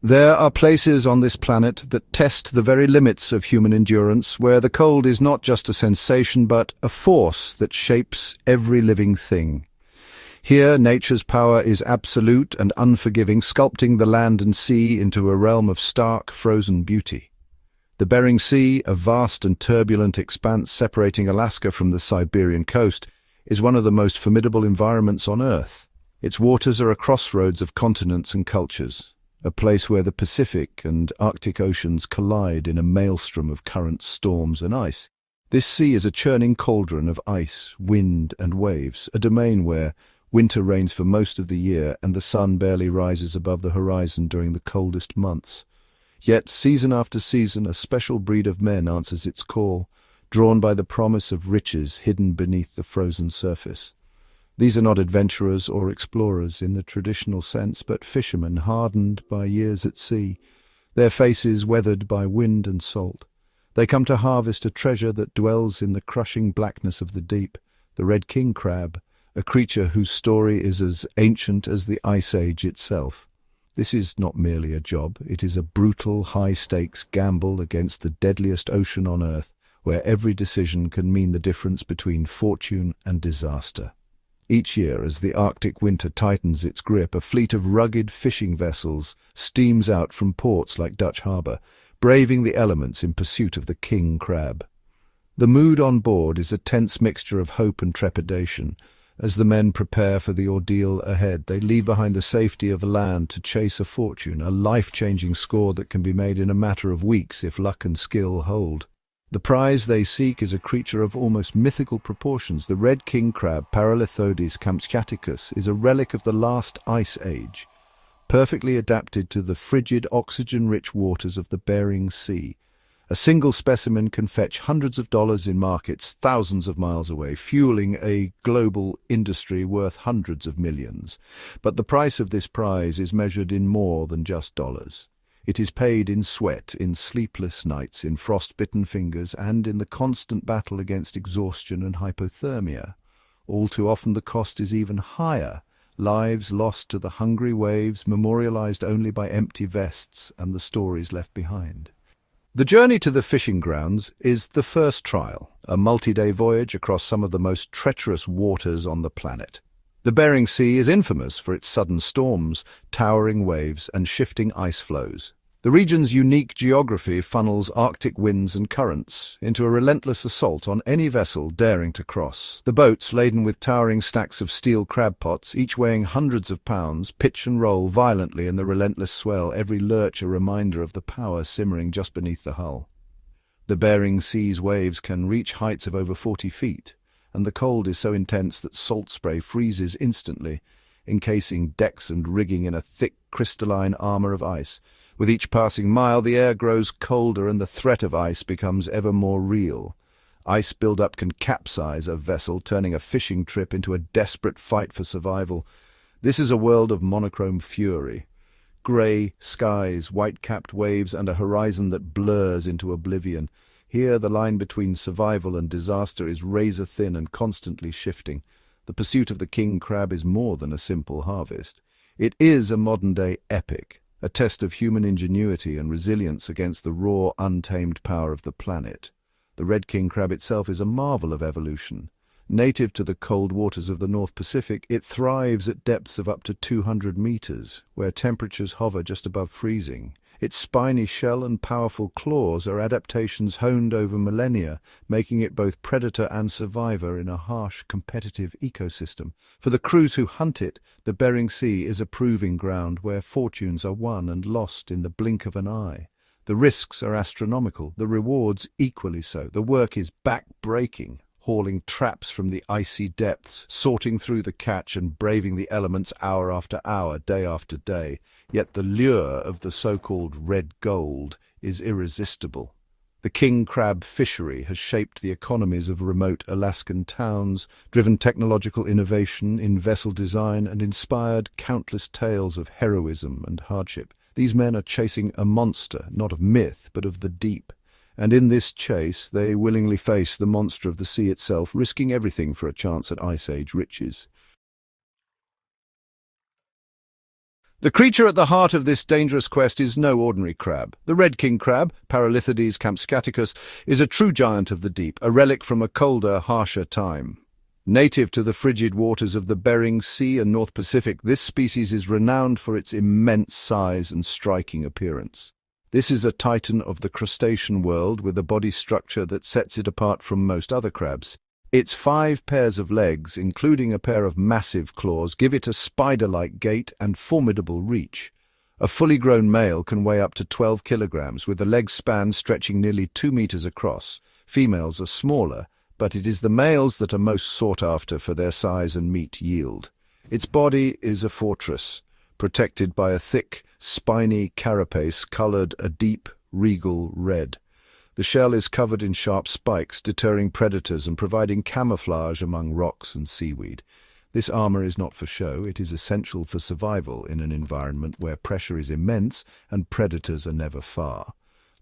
There are places on this planet that test the very limits of human endurance, where the cold is not just a sensation but a force that shapes every living thing. Here, nature's power is absolute and unforgiving, sculpting the land and sea into a realm of stark, frozen beauty. The Bering Sea, a vast and turbulent expanse separating Alaska from the Siberian coast, is one of the most formidable environments on Earth. Its waters are a crossroads of continents and cultures, a place where the Pacific and Arctic oceans collide in a maelstrom of currents, storms, and ice. This sea is a churning cauldron of ice, wind, and waves, a domain where winter reigns for most of the year and the sun barely rises above the horizon during the coldest months. Yet, season after season, a special breed of men answers its call, drawn by the promise of riches hidden beneath the frozen surface. These are not adventurers or explorers in the traditional sense, but fishermen hardened by years at sea, their faces weathered by wind and salt. They come to harvest a treasure that dwells in the crushing blackness of the deep, the red king crab, a creature whose story is as ancient as the Ice Age itself. This is not merely a job, it is a brutal, high-stakes gamble against the deadliest ocean on Earth, where every decision can mean the difference between fortune and disaster. Each year, as the Arctic winter tightens its grip, a fleet of rugged fishing vessels steams out from ports like Dutch Harbour, braving the elements in pursuit of the king crab. The mood on board is a tense mixture of hope and trepidation. As the men prepare for the ordeal ahead, they leave behind the safety of land to chase a fortune, a life-changing score that can be made in a matter of weeks if luck and skill hold. The prize they seek is a creature of almost mythical proportions. The red king crab, Paralithodes kamtschaticus, is a relic of the last ice age, perfectly adapted to the frigid, oxygen-rich waters of the Bering Sea. A single specimen can fetch hundreds of dollars in markets thousands of miles away, fueling a global industry worth hundreds of millions. But the price of this prize is measured in more than just dollars. It is paid in sweat, in sleepless nights, in frost-bitten fingers, and in the constant battle against exhaustion and hypothermia. All too often the cost is even higher, lives lost to the hungry waves, memorialized only by empty vests and the stories left behind. The journey to the fishing grounds is the first trial, a multi-day voyage across some of the most treacherous waters on the planet. The Bering Sea is infamous for its sudden storms, towering waves, and shifting ice flows. The region's unique geography funnels Arctic winds and currents into a relentless assault on any vessel daring to cross. The boats, laden with towering stacks of steel crab pots, each weighing hundreds of pounds, pitch and roll violently in the relentless swell, every lurch a reminder of the power simmering just beneath the hull. The Bering Sea's waves can reach heights of over 40 feet, and the cold is so intense that salt spray freezes instantly, encasing decks and rigging in a thick, crystalline armor of ice. With each passing mile, the air grows colder and the threat of ice becomes ever more real. Ice buildup can capsize a vessel, turning a fishing trip into a desperate fight for survival. This is a world of monochrome fury. Grey skies, white-capped waves, and a horizon that blurs into oblivion. Here, the line between survival and disaster is razor-thin and constantly shifting. The pursuit of the king crab is more than a simple harvest. It is a modern-day epic, a test of human ingenuity and resilience against the raw, untamed power of the planet. The red king crab itself is a marvel of evolution. Native to the cold waters of the North Pacific, it thrives at depths of up to 200 meters, where temperatures hover just above freezing. Its spiny shell and powerful claws are adaptations honed over millennia, making it both predator and survivor in a harsh, competitive ecosystem. For the crews who hunt it, the Bering Sea is a proving ground where fortunes are won and lost in the blink of an eye. The risks are astronomical, the rewards equally so. The work is back-breaking, hauling traps from the icy depths, sorting through the catch and braving the elements hour after hour, day after day. Yet the lure of the so-called red gold is irresistible. The king crab fishery has shaped the economies of remote Alaskan towns, driven technological innovation in vessel design, and inspired countless tales of heroism and hardship. These men are chasing a monster, not of myth, but of the deep. And in this chase, they willingly face the monster of the sea itself, risking everything for a chance at Ice Age riches. The creature at the heart of this dangerous quest is no ordinary crab. The red king crab, Paralithides campscaticus, is a true giant of the deep, a relic from a colder, harsher time. Native to the frigid waters of the Bering Sea and North Pacific, this species is renowned for its immense size and striking appearance. This is a titan of the crustacean world with a body structure that sets it apart from most other crabs. Its 5 pairs of legs, including a pair of massive claws, give it a spider-like gait and formidable reach. A fully grown male can weigh up to 12 kilograms, with a leg span stretching nearly 2 meters across. Females are smaller, but it is the males that are most sought after for their size and meat yield. Its body is a fortress, protected by a thick, spiny carapace colored a deep, regal red. The shell is covered in sharp spikes, deterring predators and providing camouflage among rocks and seaweed. This armor is not for show, it is essential for survival in an environment where pressure is immense and predators are never far.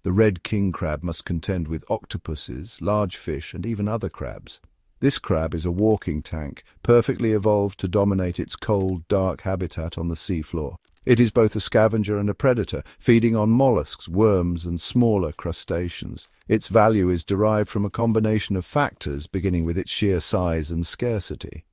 The red king crab must contend with octopuses, large fish, and even other crabs. This crab is a walking tank, perfectly evolved to dominate its cold, dark habitat on the seafloor. It is both a scavenger and a predator, feeding on mollusks, worms, and smaller crustaceans. Its value is derived from a combination of factors, beginning with its sheer size and scarcity.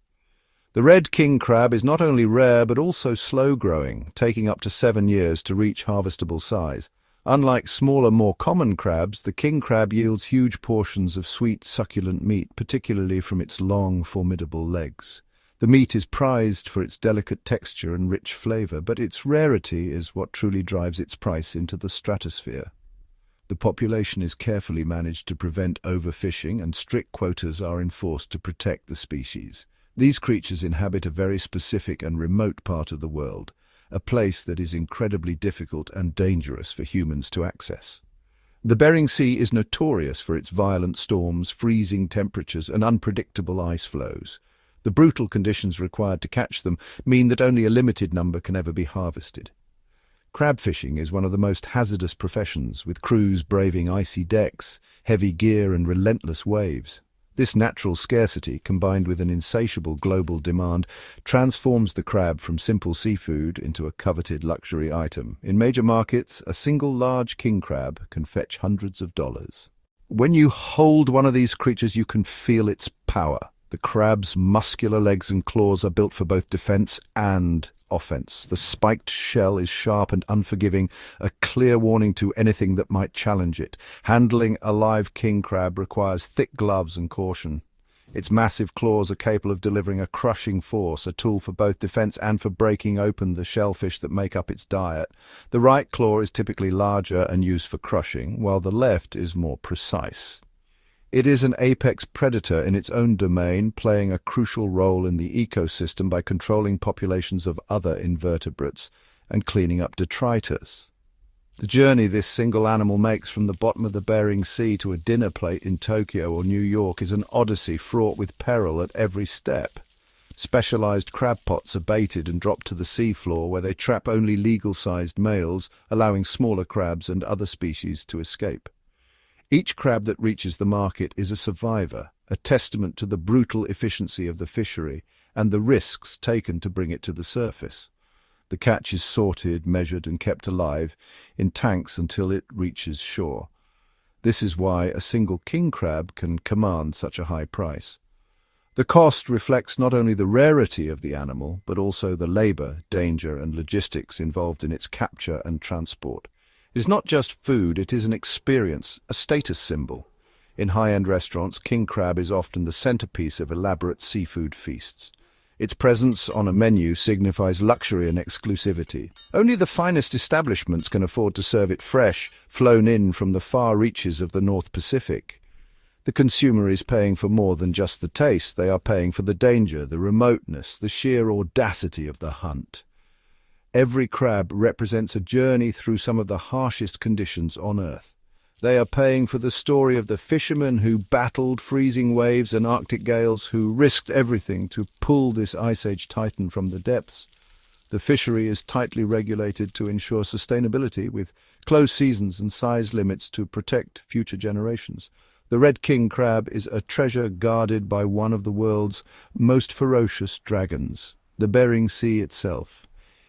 The red king crab is not only rare but also slow-growing, taking up to 7 years to reach harvestable size. Unlike smaller, more common crabs, the king crab yields huge portions of sweet, succulent meat, particularly from its long, formidable legs. The meat is prized for its delicate texture and rich flavor, but its rarity is what truly drives its price into the stratosphere. The population is carefully managed to prevent overfishing, and strict quotas are enforced to protect the species. These creatures inhabit a very specific and remote part of the world, a place that is incredibly difficult and dangerous for humans to access. The Bering Sea is notorious for its violent storms, freezing temperatures, and unpredictable ice flows. The brutal conditions required to catch them mean that only a limited number can ever be harvested. Crab fishing is one of the most hazardous professions, with crews braving icy decks, heavy gear, and relentless waves. This natural scarcity, combined with an insatiable global demand, transforms the crab from simple seafood into a coveted luxury item. In major markets, a single large king crab can fetch hundreds of dollars. When you hold one of these creatures, you can feel its power. The crab's muscular legs and claws are built for both defense and offense. The spiked shell is sharp and unforgiving, a clear warning to anything that might challenge it. Handling a live king crab requires thick gloves and caution. Its massive claws are capable of delivering a crushing force, a tool for both defense and for breaking open the shellfish that make up its diet. The right claw is typically larger and used for crushing, while the left is more precise. It is an apex predator in its own domain, playing a crucial role in the ecosystem by controlling populations of other invertebrates and cleaning up detritus. The journey this single animal makes from the bottom of the Bering Sea to a dinner plate in Tokyo or New York is an odyssey fraught with peril at every step. Specialized crab pots are baited and dropped to the seafloor, where they trap only legal-sized males, allowing smaller crabs and other species to escape. Each crab that reaches the market is a survivor, a testament to the brutal efficiency of the fishery and the risks taken to bring it to the surface. The catch is sorted, measured, and kept alive in tanks until it reaches shore. This is why a single king crab can command such a high price. The cost reflects not only the rarity of the animal, but also the labor, danger, and logistics involved in its capture and transport. It is not just food, it is an experience, a status symbol. In high-end restaurants, king crab is often the centerpiece of elaborate seafood feasts. Its presence on a menu signifies luxury and exclusivity. Only the finest establishments can afford to serve it fresh, flown in from the far reaches of the North Pacific. The consumer is paying for more than just the taste. They are paying for the danger, the remoteness, the sheer audacity of the hunt. Every crab represents a journey through some of the harshest conditions on Earth. They are paying for the story of the fishermen who battled freezing waves and Arctic gales, who risked everything to pull this Ice Age titan from the depths. The fishery is tightly regulated to ensure sustainability, with closed seasons and size limits to protect future generations. The red king crab is a treasure guarded by one of the world's most ferocious dragons, the Bering Sea itself.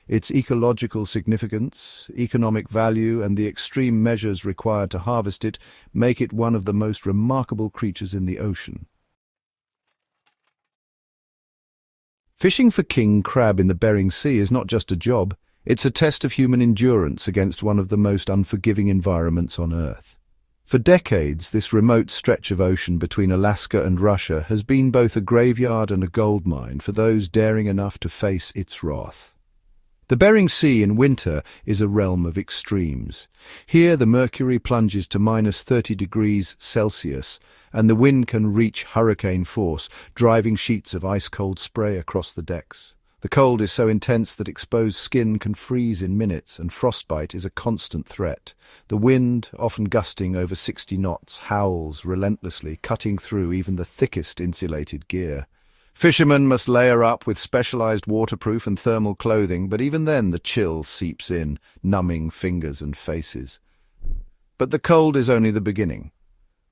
Its ecological significance, economic value, and the extreme measures required to harvest it make it one of the most remarkable creatures in the ocean. Fishing for king crab in the Bering Sea is not just a job, it's a test of human endurance against one of the most unforgiving environments on Earth. For decades, this remote stretch of ocean between Alaska and Russia has been both a graveyard and a goldmine for those daring enough to face its wrath. The Bering Sea in winter is a realm of extremes. Here the mercury plunges to -30 degrees Celsius, and the wind can reach hurricane force, driving sheets of ice-cold spray across the decks. The cold is so intense that exposed skin can freeze in minutes, and frostbite is a constant threat. The wind, often gusting over 60 knots, howls relentlessly, cutting through even the thickest insulated gear. Fishermen must layer up with specialized waterproof and thermal clothing, but even then the chill seeps in, numbing fingers and faces. But the cold is only the beginning.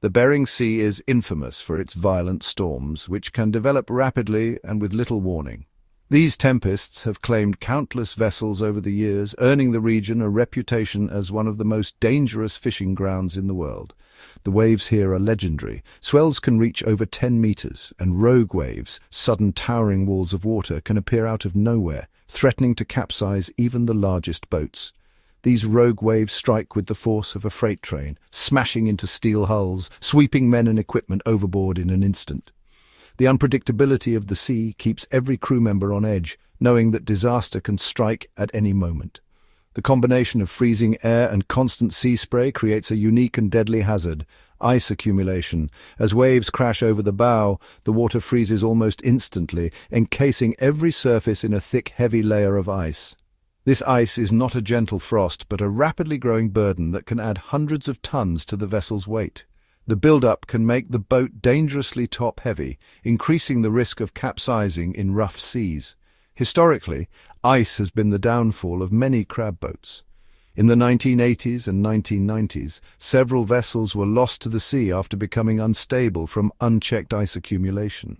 The Bering Sea is infamous for its violent storms, which can develop rapidly and with little warning. These tempests have claimed countless vessels over the years, earning the region a reputation as one of the most dangerous fishing grounds in the world. The waves here are legendary. Swells can reach over 10 meters, and rogue waves, sudden towering walls of water, can appear out of nowhere, threatening to capsize even the largest boats. These rogue waves strike with the force of a freight train, smashing into steel hulls, sweeping men and equipment overboard in an instant. The unpredictability of the sea keeps every crew member on edge, knowing that disaster can strike at any moment. The combination of freezing air and constant sea spray creates a unique and deadly hazard: ice accumulation. As waves crash over the bow, the water freezes almost instantly, encasing every surface in a thick, heavy layer of ice. This ice is not a gentle frost, but a rapidly growing burden that can add hundreds of tons to the vessel's weight. The build-up can make the boat dangerously top-heavy, increasing the risk of capsizing in rough seas. Historically, ice has been the downfall of many crab boats. In the 1980s and 1990s, several vessels were lost to the sea after becoming unstable from unchecked ice accumulation.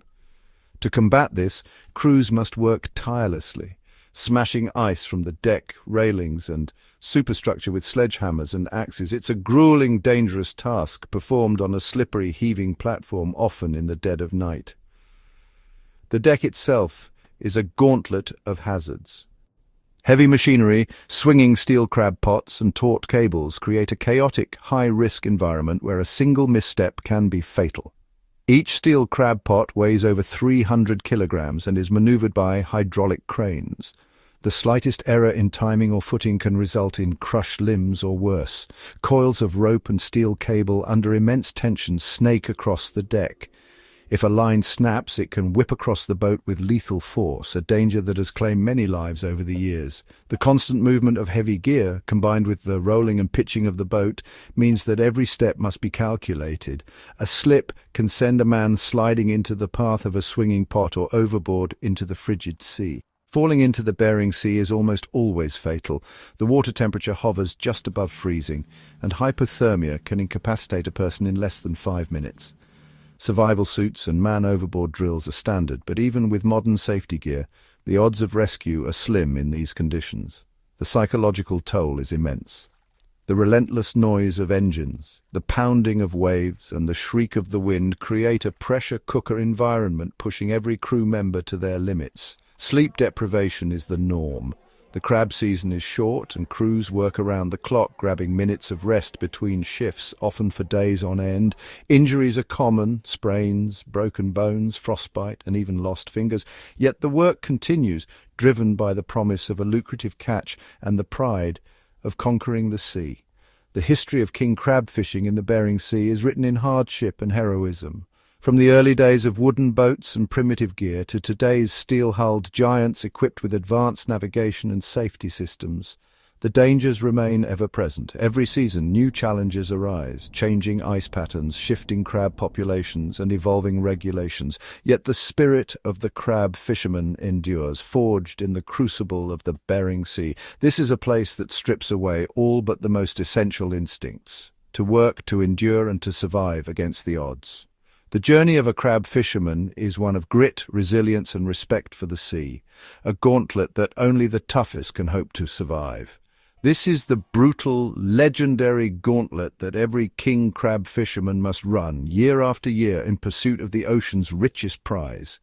To combat this, crews must work tirelessly, smashing ice from the deck, railings, and superstructure with sledgehammers and axes. It's a grueling, dangerous task, performed on a slippery, heaving platform, often in the dead of night. The deck itself is a gauntlet of hazards. Heavy machinery, swinging steel crab pots, and taut cables create a chaotic, high-risk environment where a single misstep can be fatal. Each steel crab pot weighs over 300 kilograms and is maneuvered by hydraulic cranes. The slightest error in timing or footing can result in crushed limbs or worse. Coils of rope and steel cable under immense tension snake across the deck. If a line snaps, it can whip across the boat with lethal force, a danger that has claimed many lives over the years. The constant movement of heavy gear, combined with the rolling and pitching of the boat, means that every step must be calculated. A slip can send a man sliding into the path of a swinging pot or overboard into the frigid sea. Falling into the Bering Sea is almost always fatal. The water temperature hovers just above freezing, and hypothermia can incapacitate a person in less than 5 minutes. Survival suits and man-overboard drills are standard, but even with modern safety gear, the odds of rescue are slim in these conditions. The psychological toll is immense. The relentless noise of engines, the pounding of waves, and the shriek of the wind create a pressure cooker environment, pushing every crew member to their limits. Sleep deprivation is the norm. The crab season is short, and crews work around the clock, grabbing minutes of rest between shifts, often for days on end. Injuries are common: sprains, broken bones, frostbite, and even lost fingers. Yet the work continues, driven by the promise of a lucrative catch and the pride of conquering the sea. The history of king crab fishing in the Bering Sea is written in hardship and heroism. From the early days of wooden boats and primitive gear to today's steel-hulled giants equipped with advanced navigation and safety systems, the dangers remain ever present. Every season, new challenges arise: changing ice patterns, shifting crab populations, and evolving regulations. Yet the spirit of the crab fisherman endures, forged in the crucible of the Bering Sea. This is a place that strips away all but the most essential instincts: to work, to endure, and to survive against the odds. The journey of a crab fisherman is one of grit, resilience, and respect for the sea, a gauntlet that only the toughest can hope to survive. This is the brutal, legendary gauntlet that every king crab fisherman must run year after year in pursuit of the ocean's richest prize.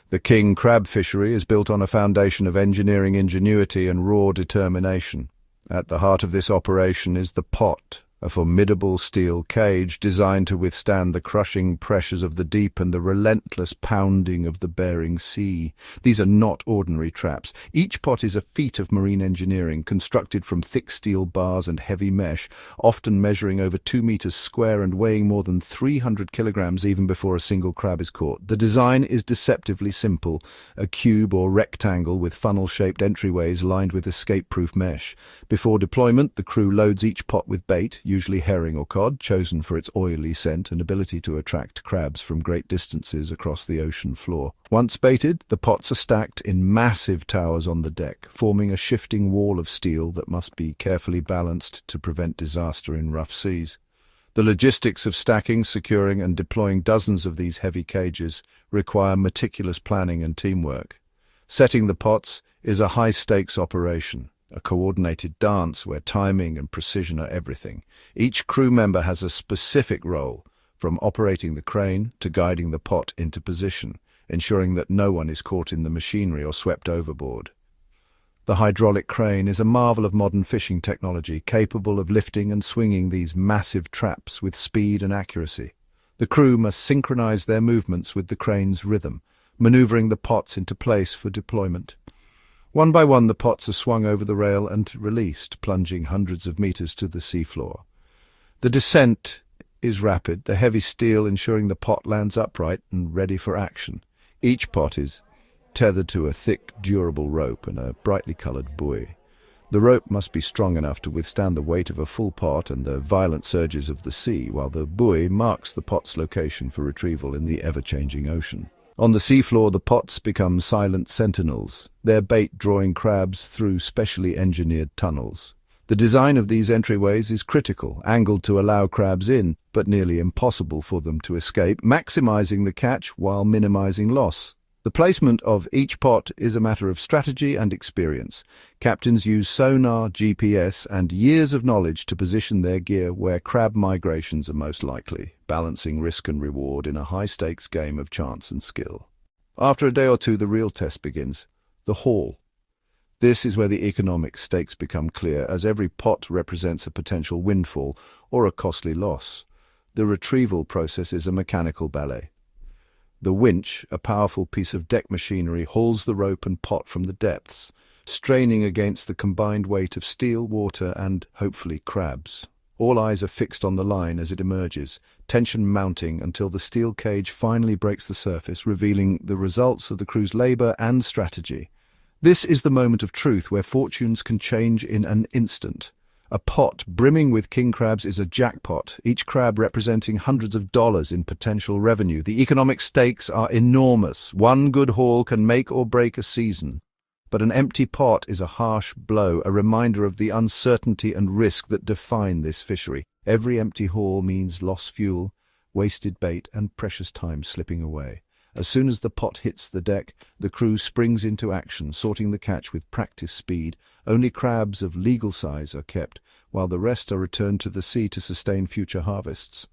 The king crab fishery is built on a foundation of engineering ingenuity and raw determination. At the heart of this operation is the pot, a formidable steel cage designed to withstand the crushing pressures of the deep and the relentless pounding of the Bering Sea. These are not ordinary traps. Each pot is a feat of marine engineering, constructed from thick steel bars and heavy mesh, often measuring over 2 meters square and weighing more than 300 kilograms even before a single crab is caught. The design is deceptively simple, a cube or rectangle with funnel-shaped entryways lined with escape-proof mesh. Before deployment, the crew loads each pot with bait, usually herring or cod, chosen for its oily scent and ability to attract crabs from great distances across the ocean floor. Once baited, the pots are stacked in massive towers on the deck, forming a shifting wall of steel that must be carefully balanced to prevent disaster in rough seas. The logistics of stacking, securing, and deploying dozens of these heavy cages require meticulous planning and teamwork. Setting the pots is a high-stakes operation, a coordinated dance where timing and precision are everything. Each crew member has a specific role, from operating the crane to guiding the pot into position, ensuring that no one is caught in the machinery or swept overboard. The hydraulic crane is a marvel of modern fishing technology, capable of lifting and swinging these massive traps with speed and accuracy. The crew must synchronize their movements with the crane's rhythm, maneuvering the pots into place for deployment. One by one, the pots are swung over the rail and released, plunging hundreds of meters to the seafloor. The descent is rapid, the heavy steel ensuring the pot lands upright and ready for action. Each pot is tethered to a thick, durable rope and a brightly colored buoy. The rope must be strong enough to withstand the weight of a full pot and the violent surges of the sea, while the buoy marks the pot's location for retrieval in the ever-changing ocean. On the seafloor, the pots become silent sentinels, their bait drawing crabs through specially engineered tunnels. The design of these entryways is critical, angled to allow crabs in, but nearly impossible for them to escape, maximizing the catch while minimizing loss. The placement of each pot is a matter of strategy and experience. Captains use sonar, GPS, and years of knowledge to position their gear where crab migrations are most likely, balancing risk and reward in a high-stakes game of chance and skill. After a day or two, the real test begins: the haul. This is where the economic stakes become clear, as every pot represents a potential windfall or a costly loss. The retrieval process is a mechanical ballet. The winch, a powerful piece of deck machinery, hauls the rope and pot from the depths, straining against the combined weight of steel, water, and, hopefully, crabs. All eyes are fixed on the line as it emerges, tension mounting until the steel cage finally breaks the surface, revealing the results of the crew's labor and strategy. This is the moment of truth where fortunes can change in an instant. A pot brimming with king crabs is a jackpot, each crab representing hundreds of dollars in potential revenue. The economic stakes are enormous. One good haul can make or break a season. But an empty pot is a harsh blow, a reminder of the uncertainty and risk that define this fishery. Every empty haul means lost fuel, wasted bait, and precious time slipping away. As soon as the pot hits the deck, the crew springs into action, sorting the catch with practiced speed. Only crabs of legal size are kept, while the rest are returned to the sea to sustain future harvests.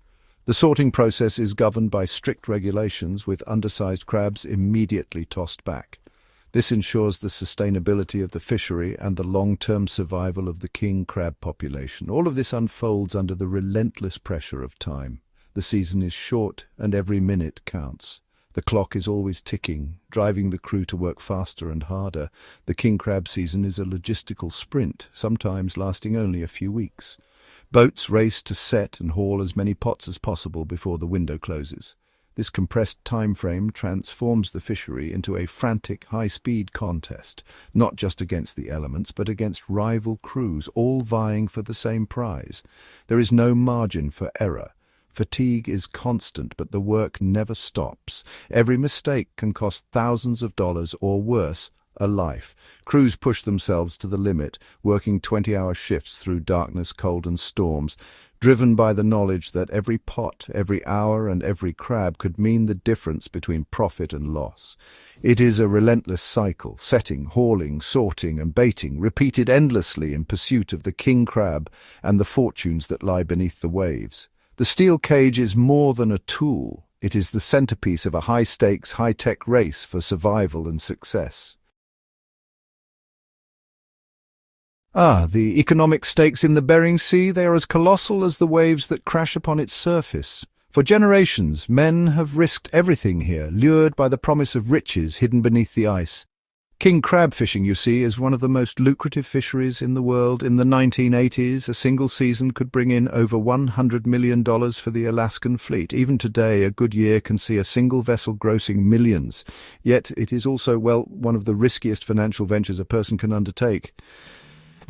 The sorting process is governed by strict regulations, with undersized crabs immediately tossed back. This ensures the sustainability of the fishery and the long-term survival of the king crab population. All of this unfolds under the relentless pressure of time. The season is short, and every minute counts. The clock is always ticking, driving the crew to work faster and harder. The king crab season is a logistical sprint, sometimes lasting only a few weeks. Boats race to set and haul as many pots as possible before the window closes. This compressed time frame transforms the fishery into a frantic, high-speed contest, not just against the elements, but against rival crews, all vying for the same prize. There is no margin for error. Fatigue is constant, but the work never stops. Every mistake can cost thousands of dollars or worse, A life. Crews push themselves to the limit, working 20-hour shifts through darkness, cold and storms, driven by the knowledge that every pot, every hour and every crab could mean the difference between profit and loss. It is a relentless cycle, setting, hauling, sorting and baiting, repeated endlessly in pursuit of the king crab and the fortunes that lie beneath the waves. The steel cage is more than a tool. It is the centerpiece of a high-stakes, high-tech race for survival and success. The economic stakes in the Bering Sea, they are as colossal as the waves that crash upon its surface. For generations, men have risked everything here, lured by the promise of riches hidden beneath the ice. King crab fishing, you see, is one of the most lucrative fisheries in the world. In the 1980s, a single season could bring in over $100 million for the Alaskan fleet. Even today, a good year can see a single vessel grossing millions. Yet it is also, one of the riskiest financial ventures a person can undertake.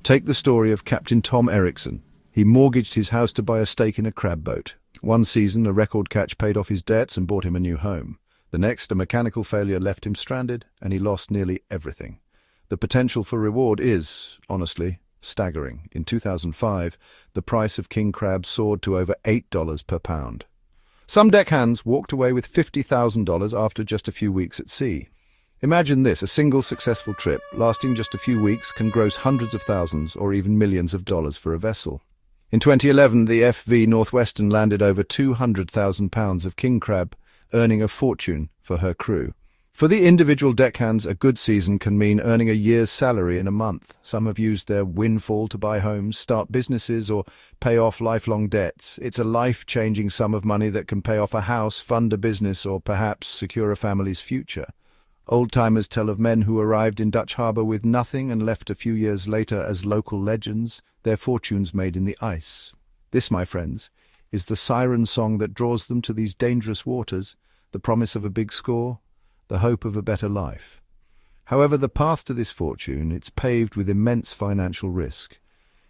Take the story of Captain Tom Erickson. He mortgaged his house to buy a stake in a crab boat. One season, a record catch paid off his debts and bought him a new home. The next, a mechanical failure left him stranded, and he lost nearly everything. The potential for reward is, honestly, staggering. In 2005, the price of king crab soared to over $8 per pound. Some deckhands walked away with $50,000 after just a few weeks at sea. Imagine this, a single successful trip, lasting just a few weeks, can gross hundreds of thousands or even millions of dollars for a vessel. In 2011, the FV Northwestern landed over 200,000 pounds of king crab, earning a fortune for her crew. For the individual deckhands, a good season can mean earning a year's salary in a month. Some have used their windfall to buy homes, start businesses, or pay off lifelong debts. It's a life-changing sum of money that can pay off a house, fund a business, or perhaps secure a family's future. Old-timers tell of men who arrived in Dutch Harbour with nothing and left a few years later as local legends, their fortunes made in the ice. This, my friends, is the siren song that draws them to these dangerous waters, the promise of a big score, the hope of a better life. However, the path to this fortune, it's paved with immense financial risk.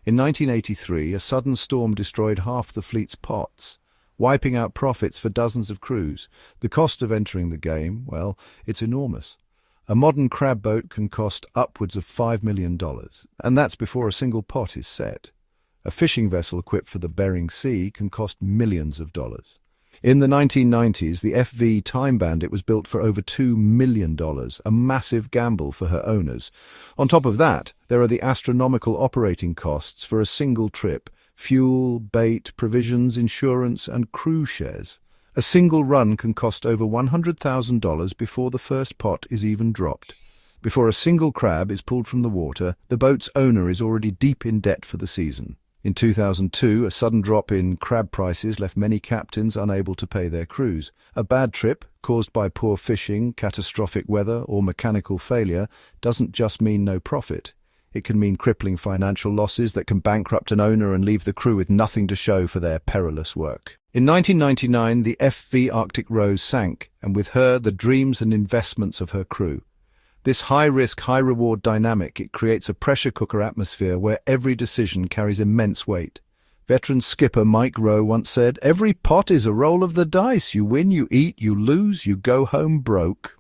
In 1983, a sudden storm destroyed half the fleet's pots, wiping out profits for dozens of crews. The cost of entering the game, it's enormous. A modern crab boat can cost upwards of $5 million, and that's before a single pot is set. A fishing vessel equipped for the Bering Sea can cost millions of dollars. In the 1990s, the FV Time Bandit was built for over $2 million, a massive gamble for her owners. On top of that, there are the astronomical operating costs for a single trip: fuel, bait, provisions, insurance, and crew shares. A single run can cost over $100,000 before the first pot is even dropped. Before a single crab is pulled from the water, the boat's owner is already deep in debt for the season. In 2002, a sudden drop in crab prices left many captains unable to pay their crews. A bad trip, caused by poor fishing, catastrophic weather, or mechanical failure, doesn't just mean no profit. It can mean crippling financial losses that can bankrupt an owner and leave the crew with nothing to show for their perilous work. In 1999, the FV Arctic Rose sank, and with her the dreams and investments of her crew. This high-risk, high-reward dynamic, it creates a pressure cooker atmosphere where every decision carries immense weight. Veteran skipper Mike Rowe once said, "Every pot is a roll of the dice. You win, you eat, you lose, you go home broke."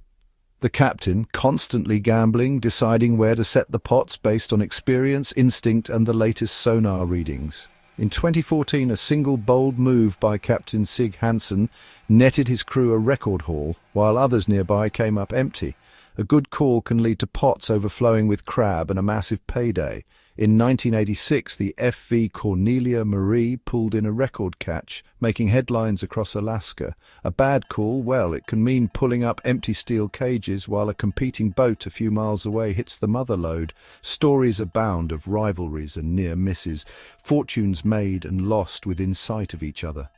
The captain, constantly gambling, deciding where to set the pots based on experience, instinct, and the latest sonar readings. In 2014, a single bold move by Captain Sig Hansen netted his crew a record haul, while others nearby came up empty. A good call can lead to pots overflowing with crab and a massive payday. In 1986, the FV Cornelia Marie pulled in a record catch, making headlines across Alaska. A bad call, it can mean pulling up empty steel cages while a competing boat a few miles away hits the mother lode. Stories abound of rivalries and near misses, fortunes made and lost within sight of each other.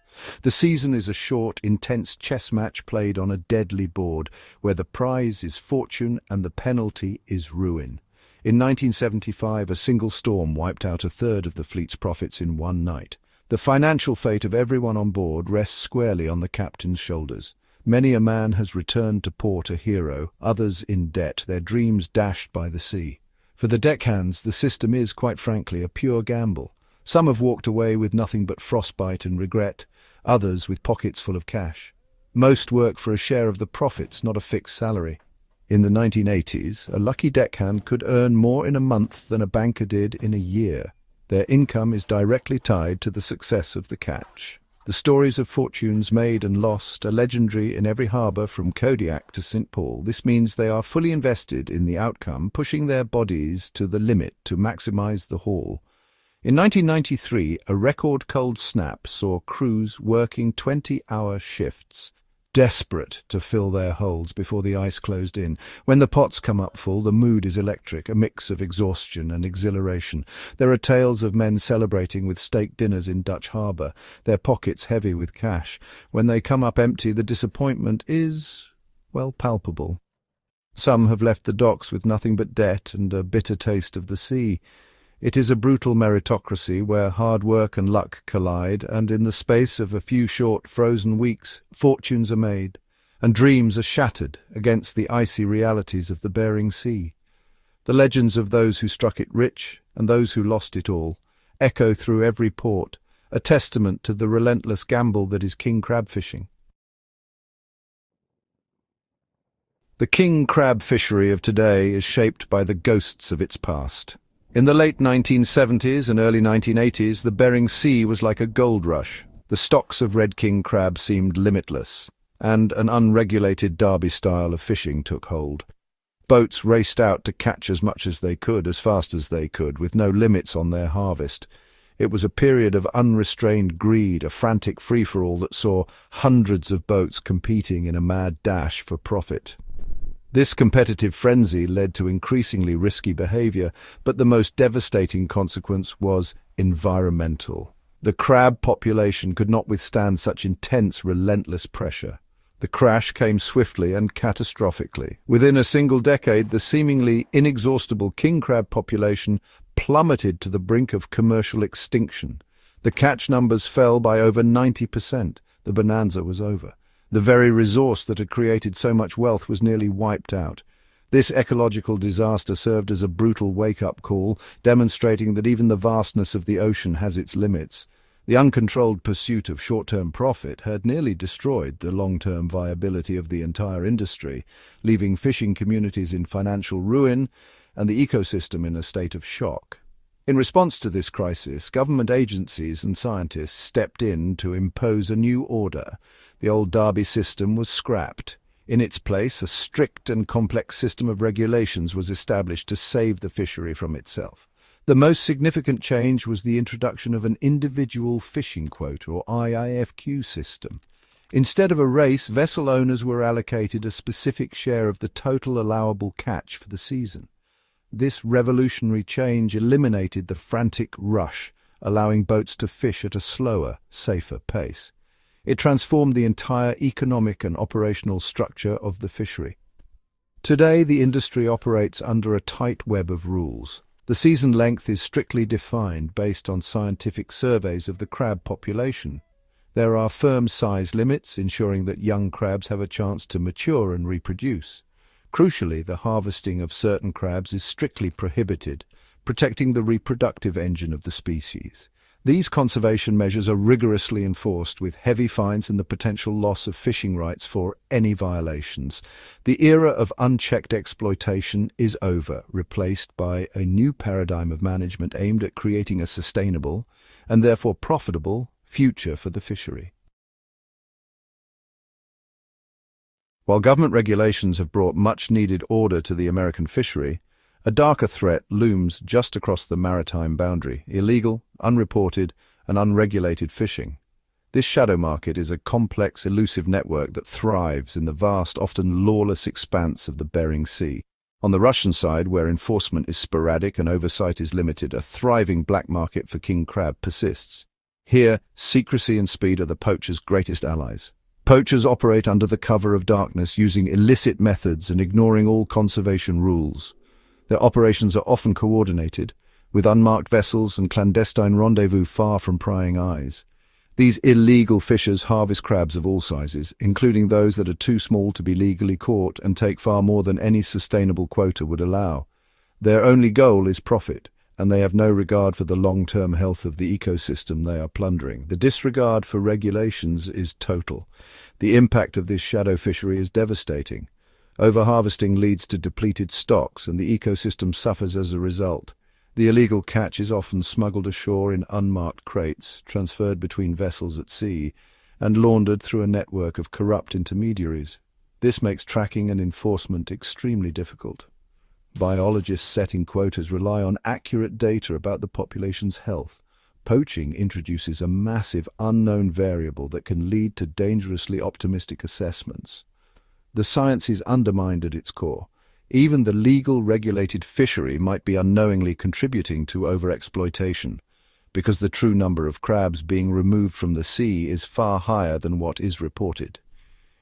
The season is a short, intense chess match played on a deadly board, where the prize is fortune and the penalty is ruin. In 1975, a single storm wiped out a third of the fleet's profits in one night. The financial fate of everyone on board rests squarely on the captain's shoulders. Many a man has returned to port a hero, others in debt, their dreams dashed by the sea. For the deckhands, the system is, quite frankly, a pure gamble. Some have walked away with nothing but frostbite and regret, others with pockets full of cash. Most work for a share of the profits, not a fixed salary. In the 1980s, a lucky deckhand could earn more in a month than a banker did in a year. Their income is directly tied to the success of the catch. The stories of fortunes made and lost are legendary in every harbour from Kodiak to St. Paul. This means they are fully invested in the outcome, pushing their bodies to the limit to maximise the haul. In 1993, a record cold snap saw crews working 20-hour shifts, desperate to fill their holds before the ice closed in. When the pots come up full, the mood is electric, a mix of exhaustion and exhilaration. There are tales of men celebrating with steak dinners in Dutch harbour, their pockets heavy with cash. When they come up empty, the disappointment is, well, palpable. Some have left the docks with nothing but debt and a bitter taste of the sea. It is a brutal meritocracy where hard work and luck collide, and in the space of a few short frozen weeks, fortunes are made, and dreams are shattered against the icy realities of the Bering Sea. The legends of those who struck it rich and those who lost it all echo through every port, a testament to the relentless gamble that is king crab fishing. The king crab fishery of today is shaped by the ghosts of its past. In the late 1970s and early 1980s, the Bering Sea was like a gold rush. The stocks of red king crab seemed limitless, and an unregulated Derby style of fishing took hold. Boats raced out to catch as much as they could, as fast as they could, with no limits on their harvest. It was a period of unrestrained greed, a frantic free-for-all that saw hundreds of boats competing in a mad dash for profit. This competitive frenzy led to increasingly risky behavior, but the most devastating consequence was environmental. The crab population could not withstand such intense, relentless pressure. The crash came swiftly and catastrophically. Within a single decade, the seemingly inexhaustible king crab population plummeted to the brink of commercial extinction. The catch numbers fell by over 90%. The bonanza was over. The very resource that had created so much wealth was nearly wiped out. This ecological disaster served as a brutal wake-up call, demonstrating that even the vastness of the ocean has its limits. The uncontrolled pursuit of short-term profit had nearly destroyed the long-term viability of the entire industry, leaving fishing communities in financial ruin and the ecosystem in a state of shock. In response to this crisis, government agencies and scientists stepped in to impose a new order. The old Derby system was scrapped. In its place, a strict and complex system of regulations was established to save the fishery from itself. The most significant change was the introduction of an individual fishing quota, or IIFQ system. Instead of a race, vessel owners were allocated a specific share of the total allowable catch for the season. This revolutionary change eliminated the frantic rush, allowing boats to fish at a slower, safer pace. It transformed the entire economic and operational structure of the fishery. Today, the industry operates under a tight web of rules. The season length is strictly defined based on scientific surveys of the crab population. There are firm size limits, ensuring that young crabs have a chance to mature and reproduce. Crucially, the harvesting of certain crabs is strictly prohibited, protecting the reproductive engine of the species. These conservation measures are rigorously enforced, with heavy fines and the potential loss of fishing rights for any violations. The era of unchecked exploitation is over, replaced by a new paradigm of management aimed at creating a sustainable, and therefore profitable, future for the fishery. While government regulations have brought much-needed order to the American fishery, a darker threat looms just across the maritime boundary: illegal, unreported, and unregulated fishing. This shadow market is a complex, elusive network that thrives in the vast, often lawless expanse of the Bering Sea. On the Russian side, where enforcement is sporadic and oversight is limited, a thriving black market for king crab persists. Here, secrecy and speed are the poacher's greatest allies. Poachers operate under the cover of darkness, using illicit methods and ignoring all conservation rules. Their operations are often coordinated, with unmarked vessels and clandestine rendezvous far from prying eyes. These illegal fishers harvest crabs of all sizes, including those that are too small to be legally caught, and take far more than any sustainable quota would allow. Their only goal is profit, and they have no regard for the long-term health of the ecosystem they are plundering. The disregard for regulations is total. The impact of this shadow fishery is devastating. Overharvesting leads to depleted stocks, and the ecosystem suffers as a result. The illegal catch is often smuggled ashore in unmarked crates, transferred between vessels at sea, and laundered through a network of corrupt intermediaries. This makes tracking and enforcement extremely difficult. Biologists setting quotas rely on accurate data about the population's health. Poaching introduces a massive unknown variable that can lead to dangerously optimistic assessments. The science is undermined at its core. Even the legal regulated fishery might be unknowingly contributing to overexploitation, because the true number of crabs being removed from the sea is far higher than what is reported.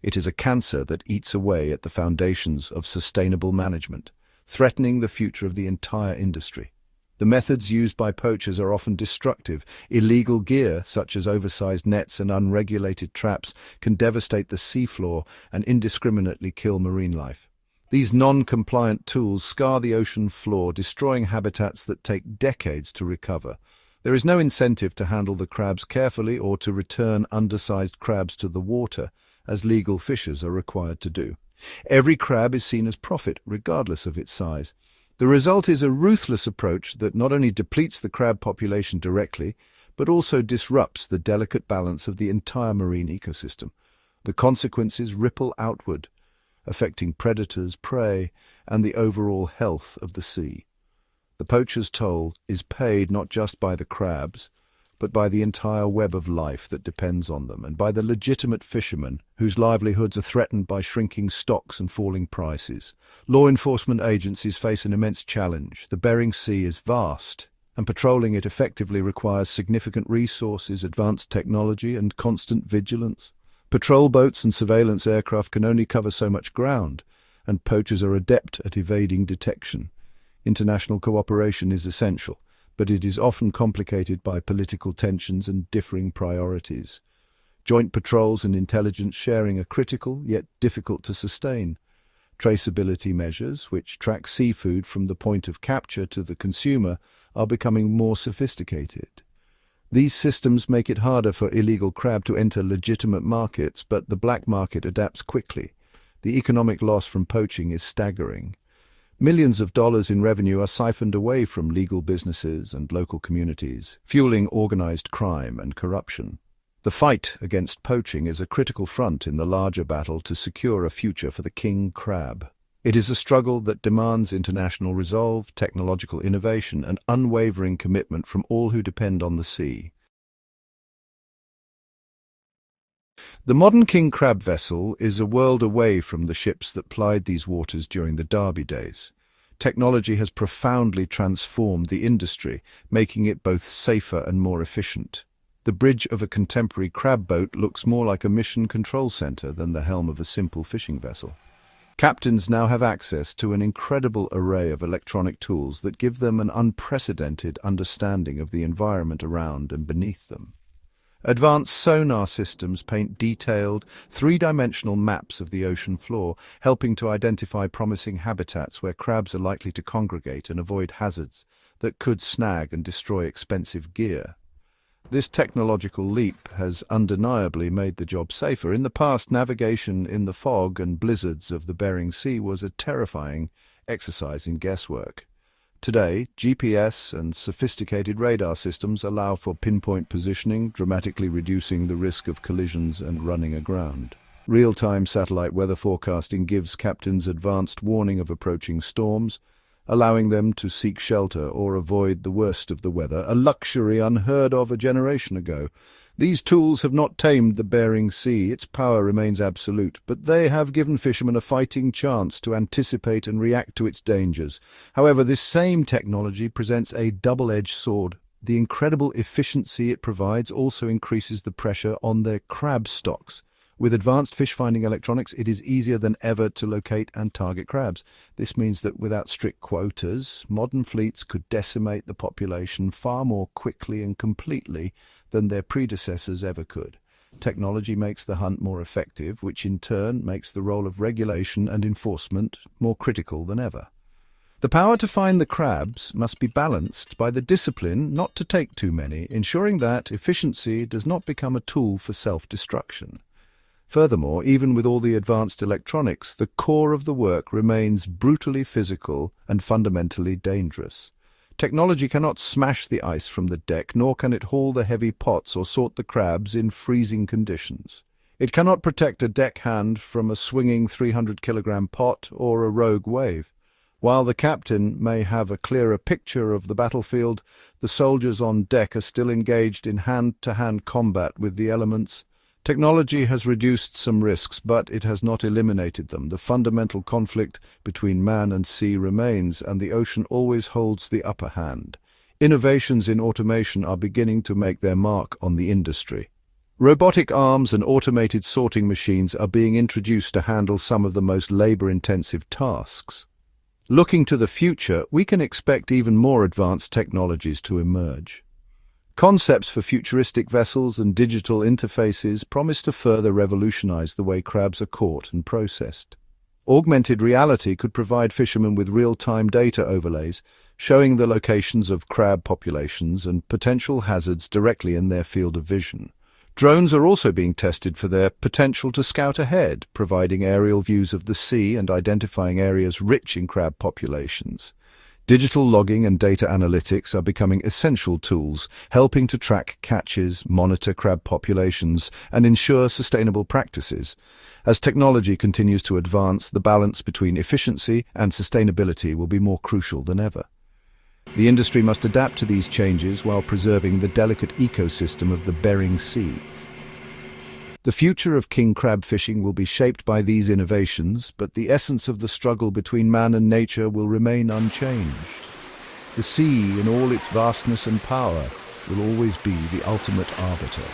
It is a cancer that eats away at the foundations of sustainable management, threatening the future of the entire industry. The methods used by poachers are often destructive. Illegal gear, such as oversized nets and unregulated traps, can devastate the seafloor and indiscriminately kill marine life. These non-compliant tools scar the ocean floor, destroying habitats that take decades to recover. There is no incentive to handle the crabs carefully or to return undersized crabs to the water, as legal fishers are required to do. Every crab is seen as profit, regardless of its size. The result is a ruthless approach that not only depletes the crab population directly, but also disrupts the delicate balance of the entire marine ecosystem. The consequences ripple outward, affecting predators, prey, and the overall health of the sea. The poacher's toll is paid not just by the crabs, but by the entire web of life that depends on them, and by the legitimate fishermen whose livelihoods are threatened by shrinking stocks and falling prices. Law enforcement agencies face an immense challenge. The Bering Sea is vast, and patrolling it effectively requires significant resources, advanced technology, and constant vigilance. Patrol boats and surveillance aircraft can only cover so much ground, and poachers are adept at evading detection. International cooperation is essential, but it is often complicated by political tensions and differing priorities. Joint patrols and intelligence sharing are critical, yet difficult to sustain. Traceability measures, which track seafood from the point of capture to the consumer, are becoming more sophisticated. These systems make it harder for illegal crab to enter legitimate markets, but the black market adapts quickly. The economic loss from poaching is staggering. Millions of dollars in revenue are siphoned away from legal businesses and local communities, fueling organized crime and corruption. The fight against poaching is a critical front in the larger battle to secure a future for the king crab. It is a struggle that demands international resolve, technological innovation, and unwavering commitment from all who depend on the sea. The modern king crab vessel is a world away from the ships that plied these waters during the Derby days. Technology has profoundly transformed the industry, making it both safer and more efficient. The bridge of a contemporary crab boat looks more like a mission control center than the helm of a simple fishing vessel. Captains now have access to an incredible array of electronic tools that give them an unprecedented understanding of the environment around and beneath them. Advanced sonar systems paint detailed, three-dimensional maps of the ocean floor, helping to identify promising habitats where crabs are likely to congregate and avoid hazards that could snag and destroy expensive gear. This technological leap has undeniably made the job safer. In the past, navigation in the fog and blizzards of the Bering Sea was a terrifying exercise in guesswork. Today, GPS and sophisticated radar systems allow for pinpoint positioning, dramatically reducing the risk of collisions and running aground. Real-time satellite weather forecasting gives captains advanced warning of approaching storms, allowing them to seek shelter or avoid the worst of the weather, a luxury unheard of a generation ago. These tools have not tamed the Bering Sea. Its power remains absolute, but they have given fishermen a fighting chance to anticipate and react to its dangers. However, this same technology presents a double-edged sword. The incredible efficiency it provides also increases the pressure on their crab stocks. With advanced fish-finding electronics, it is easier than ever to locate and target crabs. This means that without strict quotas, modern fleets could decimate the population far more quickly and completely than their predecessors ever could. Technology makes the hunt more effective, which in turn makes the role of regulation and enforcement more critical than ever. The power to find the crabs must be balanced by the discipline not to take too many, ensuring that efficiency does not become a tool for self-destruction. Furthermore, even with all the advanced electronics, the core of the work remains brutally physical and fundamentally dangerous. Technology cannot smash the ice from the deck, nor can it haul the heavy pots or sort the crabs in freezing conditions. It cannot protect a deckhand from a swinging 300-kilogram pot or a rogue wave. While the captain may have a clearer picture of the battlefield, the soldiers on deck are still engaged in hand-to-hand combat with the elements. Technology has reduced some risks, but it has not eliminated them. The fundamental conflict between man and sea remains, and the ocean always holds the upper hand. Innovations in automation are beginning to make their mark on the industry. Robotic arms and automated sorting machines are being introduced to handle some of the most labor-intensive tasks. Looking to the future, we can expect even more advanced technologies to emerge. Concepts for futuristic vessels and digital interfaces promise to further revolutionize the way crabs are caught and processed. Augmented reality could provide fishermen with real-time data overlays, showing the locations of crab populations and potential hazards directly in their field of vision. Drones are also being tested for their potential to scout ahead, providing aerial views of the sea and identifying areas rich in crab populations. Digital logging and data analytics are becoming essential tools, helping to track catches, monitor crab populations, and ensure sustainable practices. As technology continues to advance, the balance between efficiency and sustainability will be more crucial than ever. The industry must adapt to these changes while preserving the delicate ecosystem of the Bering Sea. The future of king crab fishing will be shaped by these innovations, but the essence of the struggle between man and nature will remain unchanged. The sea, in all its vastness and power, will always be the ultimate arbiter.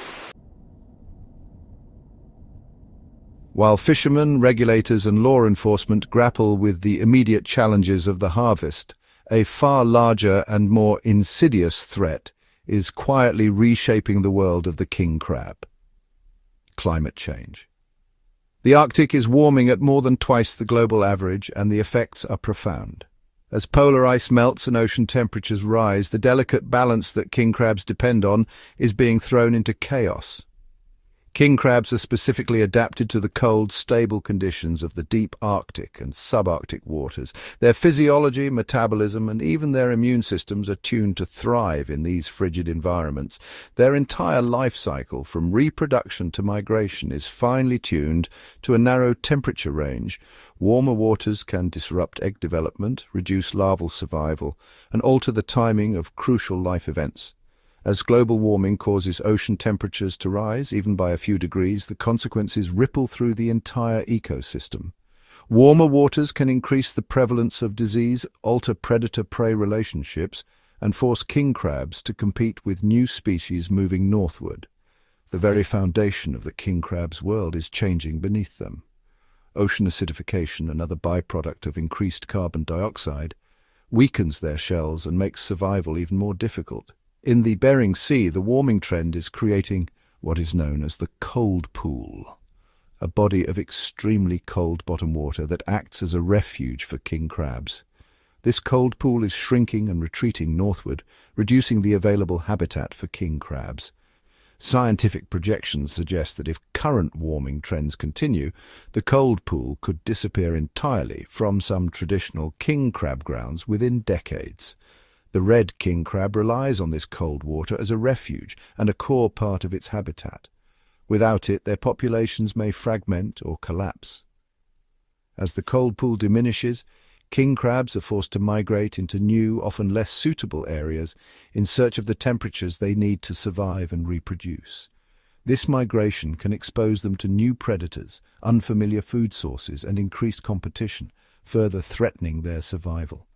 While fishermen, regulators, and law enforcement grapple with the immediate challenges of the harvest, a far larger and more insidious threat is quietly reshaping the world of the king crab. Climate change. The Arctic is warming at more than twice the global average, and the effects are profound. As polar ice melts and ocean temperatures rise, the delicate balance that king crabs depend on is being thrown into chaos. King crabs are specifically adapted to the cold, stable conditions of the deep Arctic and subarctic waters. Their physiology, metabolism, and even their immune systems are tuned to thrive in these frigid environments. Their entire life cycle, from reproduction to migration, is finely tuned to a narrow temperature range. Warmer waters can disrupt egg development, reduce larval survival, and alter the timing of crucial life events. As global warming causes ocean temperatures to rise, even by a few degrees, the consequences ripple through the entire ecosystem. Warmer waters can increase the prevalence of disease, alter predator-prey relationships, and force king crabs to compete with new species moving northward. The very foundation of the king crab's world is changing beneath them. Ocean acidification, another byproduct of increased carbon dioxide, weakens their shells and makes survival even more difficult. In the Bering Sea, the warming trend is creating what is known as the cold pool, a body of extremely cold bottom water that acts as a refuge for king crabs. This cold pool is shrinking and retreating northward, reducing the available habitat for king crabs. Scientific projections suggest that if current warming trends continue, the cold pool could disappear entirely from some traditional king crab grounds within decades. The red king crab relies on this cold water as a refuge and a core part of its habitat. Without it, their populations may fragment or collapse. As the cold pool diminishes, king crabs are forced to migrate into new, often less suitable areas in search of the temperatures they need to survive and reproduce. This migration can expose them to new predators, unfamiliar food sources, and increased competition, further threatening their survival.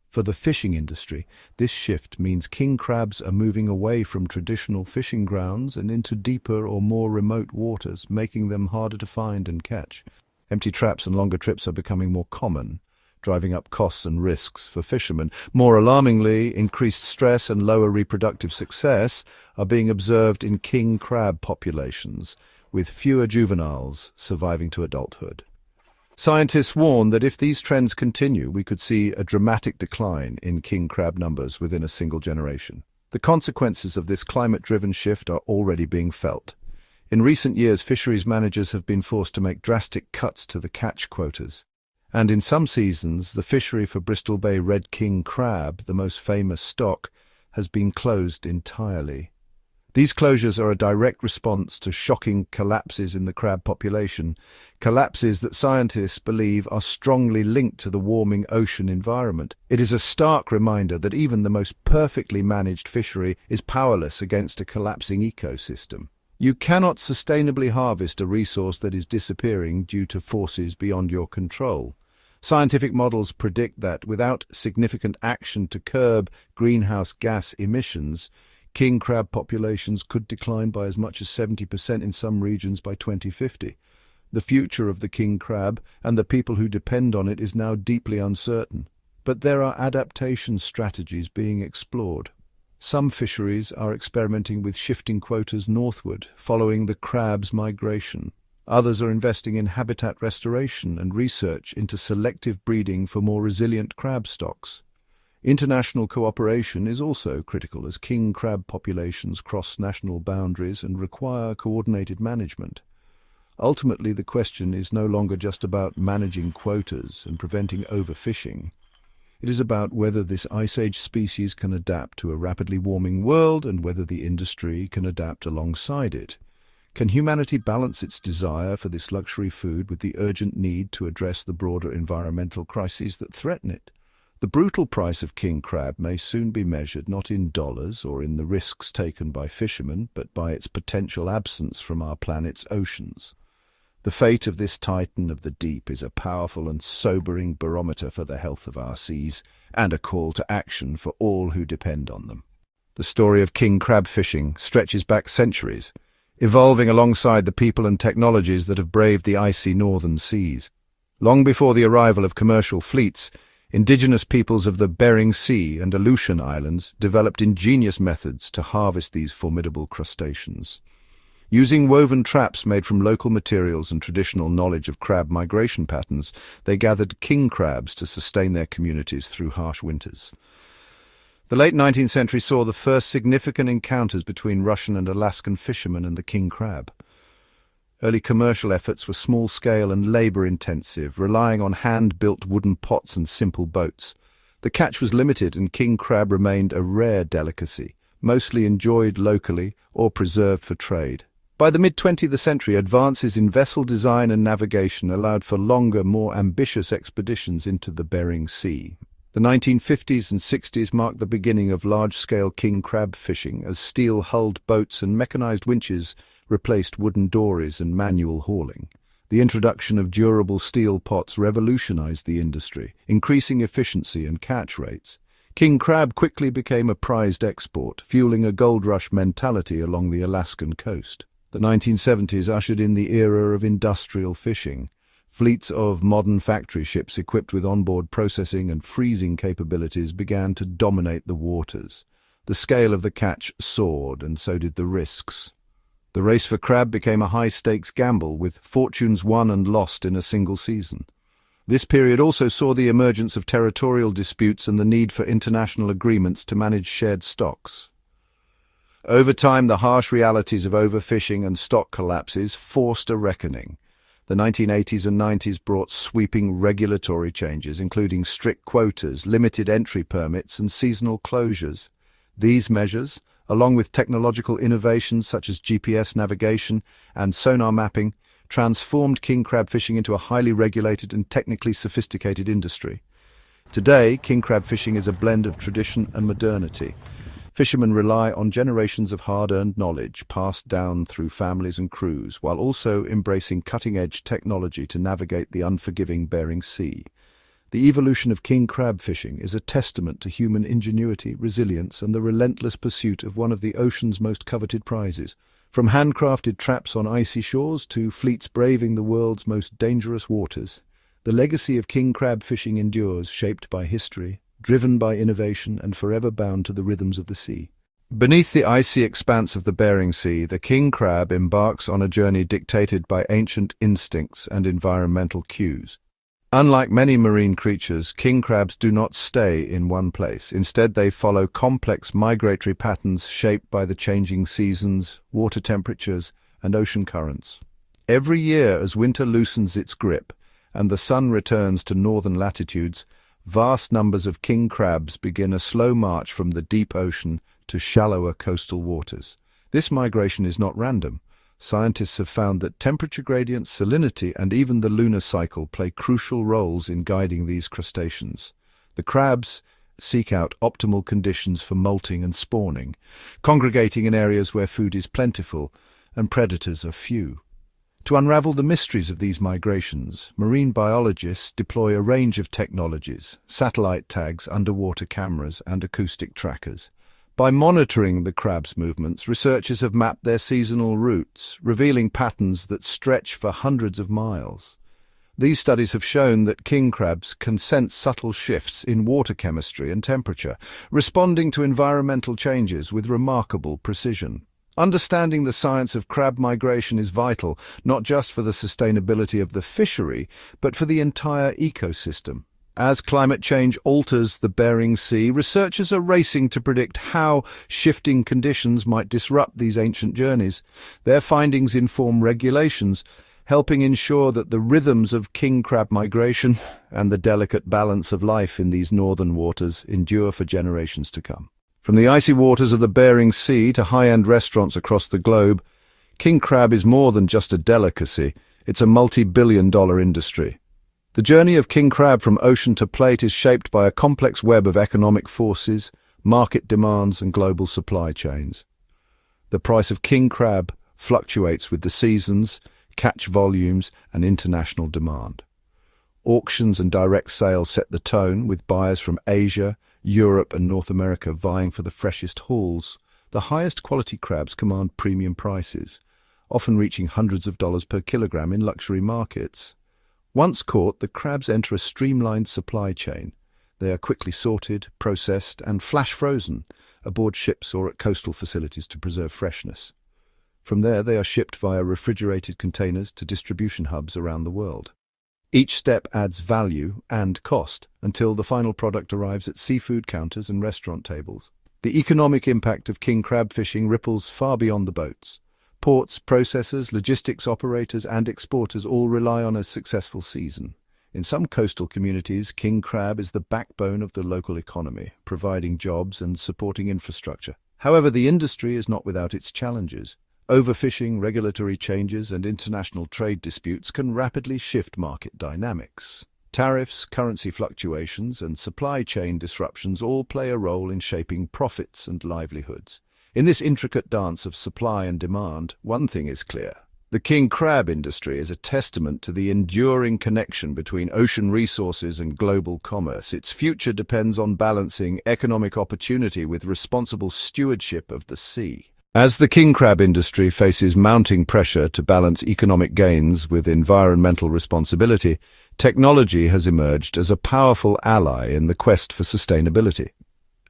For the fishing industry, this shift means king crabs are moving away from traditional fishing grounds and into deeper or more remote waters, making them harder to find and catch. Empty traps and longer trips are becoming more common, driving up costs and risks for fishermen. More alarmingly, increased stress and lower reproductive success are being observed in king crab populations, with fewer juveniles surviving to adulthood. Scientists warn that if these trends continue, we could see a dramatic decline in king crab numbers within a single generation. The consequences of this climate-driven shift are already being felt. In recent years, fisheries managers have been forced to make drastic cuts to the catch quotas. And in some seasons, the fishery for Bristol Bay red king crab, the most famous stock, has been closed entirely. These closures are a direct response to shocking collapses in the crab population, collapses that scientists believe are strongly linked to the warming ocean environment. It is a stark reminder that even the most perfectly managed fishery is powerless against a collapsing ecosystem. You cannot sustainably harvest a resource that is disappearing due to forces beyond your control. Scientific models predict that without significant action to curb greenhouse gas emissions, king crab populations could decline by as much as 70% in some regions by 2050. The future of the king crab and the people who depend on it is now deeply uncertain. But there are adaptation strategies being explored. Some fisheries are experimenting with shifting quotas northward, following the crab's migration. Others are investing in habitat restoration and research into selective breeding for more resilient crab stocks. International cooperation is also critical as king crab populations cross national boundaries and require coordinated management. Ultimately, the question is no longer just about managing quotas and preventing overfishing. It is about whether this Ice Age species can adapt to a rapidly warming world and whether the industry can adapt alongside it. Can humanity balance its desire for this luxury food with the urgent need to address the broader environmental crises that threaten it? The brutal price of king crab may soon be measured not in dollars or in the risks taken by fishermen, but by its potential absence from our planet's oceans. The fate of this titan of the deep is a powerful and sobering barometer for the health of our seas, and a call to action for all who depend on them. The story of king crab fishing stretches back centuries, evolving alongside the people and technologies that have braved the icy northern seas. Long before the arrival of commercial fleets, indigenous peoples of the Bering Sea and Aleutian Islands developed ingenious methods to harvest these formidable crustaceans. Using woven traps made from local materials and traditional knowledge of crab migration patterns, they gathered king crabs to sustain their communities through harsh winters. The late 19th century saw the first significant encounters between Russian and Alaskan fishermen and the king crab. Early commercial efforts were small-scale and labor-intensive, relying on hand-built wooden pots and simple boats. The catch was limited and king crab remained a rare delicacy, mostly enjoyed locally or preserved for trade. By the mid-20th century, advances in vessel design and navigation allowed for longer, more ambitious expeditions into the Bering Sea. The 1950s and 60s marked the beginning of large-scale king crab fishing as steel-hulled boats and mechanized winches replaced wooden dories and manual hauling. The introduction of durable steel pots revolutionized the industry, increasing efficiency and catch rates. King crab quickly became a prized export, fueling a gold rush mentality along the Alaskan coast. The 1970s ushered in the era of industrial fishing. Fleets of modern factory ships equipped with onboard processing and freezing capabilities began to dominate the waters. The scale of the catch soared, and so did the risks. The race for crab became a high-stakes gamble, with fortunes won and lost in a single season. This period also saw the emergence of territorial disputes and the need for international agreements to manage shared stocks. Over time, the harsh realities of overfishing and stock collapses forced a reckoning. The 1980s and 90s brought sweeping regulatory changes, including strict quotas, limited entry permits, and seasonal closures. These measures, along with technological innovations such as GPS navigation and sonar mapping, transformed king crab fishing into a highly regulated and technically sophisticated industry. Today, king crab fishing is a blend of tradition and modernity. Fishermen rely on generations of hard-earned knowledge passed down through families and crews, while also embracing cutting-edge technology to navigate the unforgiving Bering Sea. The evolution of king crab fishing is a testament to human ingenuity, resilience, and the relentless pursuit of one of the ocean's most coveted prizes. From handcrafted traps on icy shores to fleets braving the world's most dangerous waters, the legacy of king crab fishing endures, shaped by history, driven by innovation, and forever bound to the rhythms of the sea. Beneath the icy expanse of the Bering Sea, the king crab embarks on a journey dictated by ancient instincts and environmental cues. Unlike many marine creatures, king crabs do not stay in one place. Instead, they follow complex migratory patterns shaped by the changing seasons, water temperatures, and ocean currents. Every year, as winter loosens its grip and the sun returns to northern latitudes, vast numbers of king crabs begin a slow march from the deep ocean to shallower coastal waters. This migration is not random. Scientists have found that temperature gradients, salinity, and even the lunar cycle play crucial roles in guiding these crustaceans. The crabs seek out optimal conditions for molting and spawning, congregating in areas where food is plentiful and predators are few. To unravel the mysteries of these migrations, marine biologists deploy a range of technologies: satellite tags, underwater cameras, and acoustic trackers. By monitoring the crabs' movements, researchers have mapped their seasonal routes, revealing patterns that stretch for hundreds of miles. These studies have shown that king crabs can sense subtle shifts in water chemistry and temperature, responding to environmental changes with remarkable precision. Understanding the science of crab migration is vital, not just for the sustainability of the fishery, but for the entire ecosystem. As climate change alters the Bering Sea, researchers are racing to predict how shifting conditions might disrupt these ancient journeys. Their findings inform regulations, helping ensure that the rhythms of king crab migration and the delicate balance of life in these northern waters endure for generations to come. From the icy waters of the Bering Sea to high-end restaurants across the globe, king crab is more than just a delicacy, it's a multi-billion-dollar industry. The journey of king crab from ocean to plate is shaped by a complex web of economic forces, market demands, and global supply chains. The price of king crab fluctuates with the seasons, catch volumes, and international demand. Auctions and direct sales set the tone, with buyers from Asia, Europe and North America vying for the freshest hauls. The highest quality crabs command premium prices, often reaching hundreds of dollars per kilogram in luxury markets. Once caught, the crabs enter a streamlined supply chain. They are quickly sorted, processed and flash frozen aboard ships or at coastal facilities to preserve freshness. From there, they are shipped via refrigerated containers to distribution hubs around the world. Each step adds value and cost until the final product arrives at seafood counters and restaurant tables. The economic impact of king crab fishing ripples far beyond the boats. Ports, processors, logistics operators, and exporters all rely on a successful season. In some coastal communities, king crab is the backbone of the local economy, providing jobs and supporting infrastructure. However, the industry is not without its challenges. Overfishing, regulatory changes, and international trade disputes can rapidly shift market dynamics. Tariffs, currency fluctuations, and supply chain disruptions all play a role in shaping profits and livelihoods. In this intricate dance of supply and demand, one thing is clear. The king crab industry is a testament to the enduring connection between ocean resources and global commerce. Its future depends on balancing economic opportunity with responsible stewardship of the sea. As the king crab industry faces mounting pressure to balance economic gains with environmental responsibility, technology has emerged as a powerful ally in the quest for sustainability.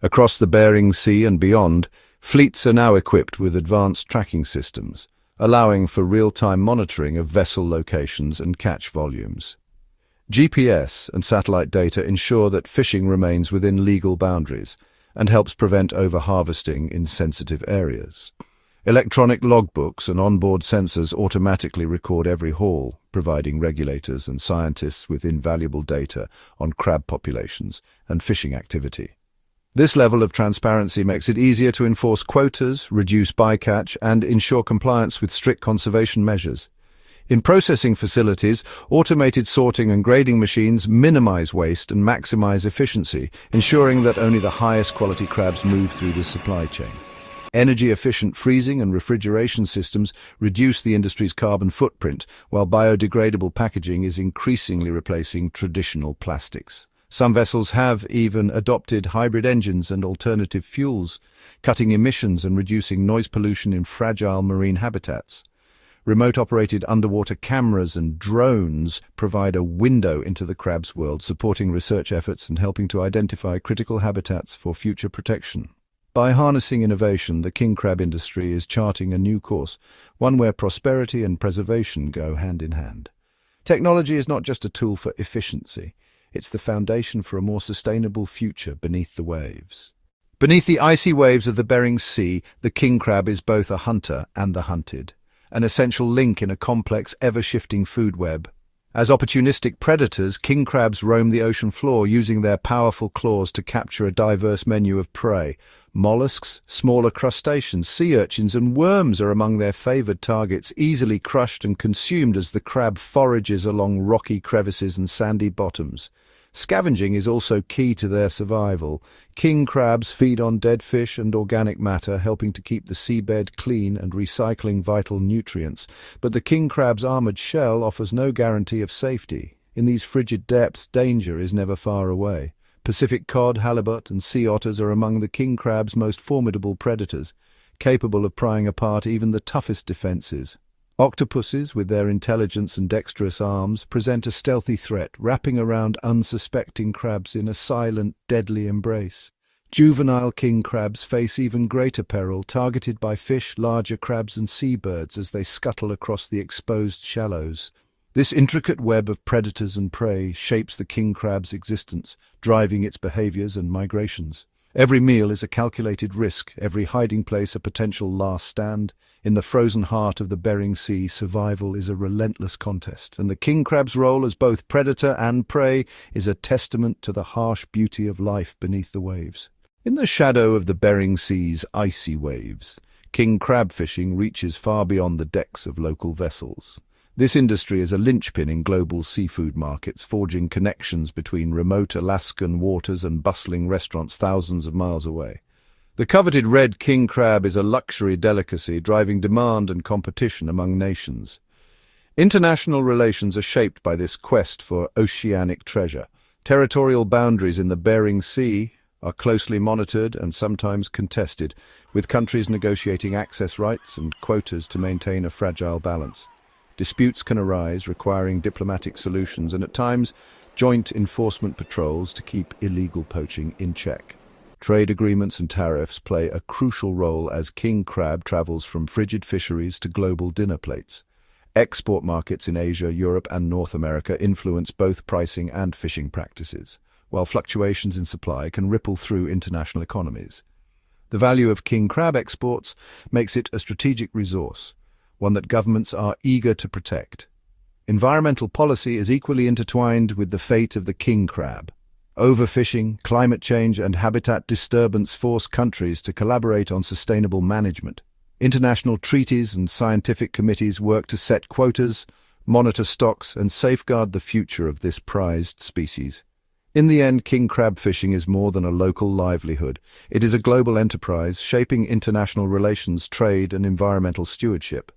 Across the Bering Sea and beyond, fleets are now equipped with advanced tracking systems, allowing for real-time monitoring of vessel locations and catch volumes. GPS and satellite data ensure that fishing remains within legal boundaries and helps prevent over-harvesting in sensitive areas. Electronic logbooks and onboard sensors automatically record every haul, providing regulators and scientists with invaluable data on crab populations and fishing activity. This level of transparency makes it easier to enforce quotas, reduce bycatch, and ensure compliance with strict conservation measures. In processing facilities, automated sorting and grading machines minimize waste and maximize efficiency, ensuring that only the highest quality crabs move through the supply chain. Energy-efficient freezing and refrigeration systems reduce the industry's carbon footprint, while biodegradable packaging is increasingly replacing traditional plastics. Some vessels have even adopted hybrid engines and alternative fuels, cutting emissions and reducing noise pollution in fragile marine habitats. Remote-operated underwater cameras and drones provide a window into the crab's world, supporting research efforts and helping to identify critical habitats for future protection. By harnessing innovation, the king crab industry is charting a new course, one where prosperity and preservation go hand in hand. Technology is not just a tool for efficiency, it's the foundation for a more sustainable future beneath the waves. Beneath the icy waves of the Bering Sea, the king crab is both a hunter and the hunted. an essential link in a complex, ever-shifting food web. As opportunistic predators, king crabs roam the ocean floor, using their powerful claws to capture a diverse menu of prey. Mollusks, smaller crustaceans, sea urchins and worms are among their favored targets, easily crushed and consumed as the crab forages along rocky crevices and sandy bottoms. Scavenging is also key to their survival. King crabs feed on dead fish and organic matter, helping to keep the seabed clean and recycling vital nutrients. But the king crab's armored shell offers no guarantee of safety. In these frigid depths, danger is never far away. Pacific cod, halibut, and sea otters are among the king crab's most formidable predators, capable of prying apart even the toughest defenses. Octopuses, with their intelligence and dexterous arms, present a stealthy threat, wrapping around unsuspecting crabs in a silent, deadly embrace. Juvenile king crabs face even greater peril, targeted by fish, larger crabs and seabirds as they scuttle across the exposed shallows. This intricate web of predators and prey shapes the king crab's existence, driving its behaviors and migrations. Every meal is a calculated risk, every hiding place a potential last stand. In the frozen heart of the Bering Sea, survival is a relentless contest, and the king crab's role as both predator and prey is a testament to the harsh beauty of life beneath the waves. In the shadow of the Bering Sea's icy waves, king crab fishing reaches far beyond the decks of local vessels. This industry is a linchpin in global seafood markets, forging connections between remote Alaskan waters and bustling restaurants thousands of miles away. The coveted red king crab is a luxury delicacy, driving demand and competition among nations. International relations are shaped by this quest for oceanic treasure. Territorial boundaries in the Bering Sea are closely monitored and sometimes contested, with countries negotiating access rights and quotas to maintain a fragile balance. Disputes can arise, requiring diplomatic solutions and, at times, joint enforcement patrols to keep illegal poaching in check. Trade agreements and tariffs play a crucial role as king crab travels from frigid fisheries to global dinner plates. Export markets in Asia, Europe, and North America influence both pricing and fishing practices, while fluctuations in supply can ripple through international economies. The value of king crab exports makes it a strategic resource, one that governments are eager to protect. Environmental policy is equally intertwined with the fate of the king crab. Overfishing, climate change, and habitat disturbance force countries to collaborate on sustainable management. International treaties and scientific committees work to set quotas, monitor stocks, and safeguard the future of this prized species. In the end, king crab fishing is more than a local livelihood. It is a global enterprise, shaping international relations, trade, and environmental stewardship.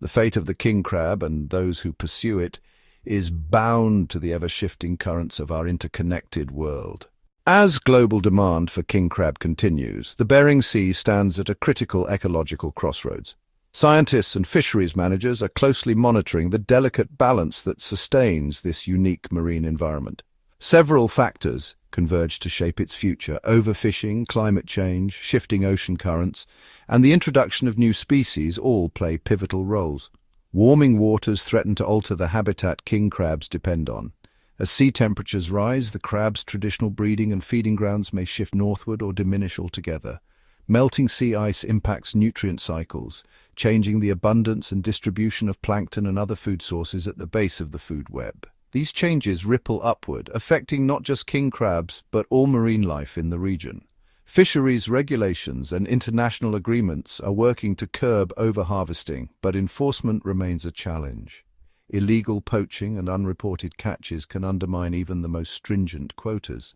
The fate of the king crab and those who pursue it is bound to the ever-shifting currents of our interconnected world. As global demand for king crab continues, the Bering Sea stands at a critical ecological crossroads. Scientists and fisheries managers are closely monitoring the delicate balance that sustains this unique marine environment. Several factors converge to shape its future: overfishing, climate change, shifting ocean currents, and the introduction of new species all play pivotal roles. Warming waters threaten to alter the habitat king crabs depend on. As sea temperatures rise, the crab's traditional breeding and feeding grounds may shift northward or diminish altogether. Melting sea ice impacts nutrient cycles, changing the abundance and distribution of plankton and other food sources at the base of the food web. These changes ripple upward, affecting not just king crabs, but all marine life in the region. Fisheries regulations and international agreements are working to curb overharvesting, but enforcement remains a challenge. Illegal poaching and unreported catches can undermine even the most stringent quotas,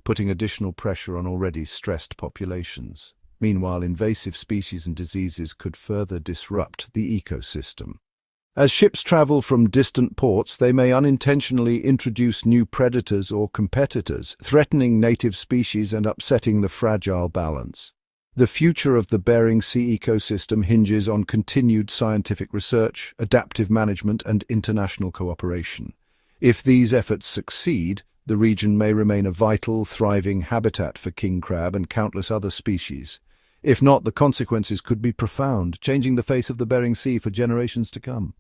putting additional pressure on already stressed populations. Meanwhile, invasive species and diseases could further disrupt the ecosystem. As ships travel from distant ports, they may unintentionally introduce new predators or competitors, threatening native species and upsetting the fragile balance. The future of the Bering Sea ecosystem hinges on continued scientific research, adaptive management, and international cooperation. If these efforts succeed, the region may remain a vital, thriving habitat for king crab and countless other species. If not, the consequences could be profound, changing the face of the Bering Sea for generations to come.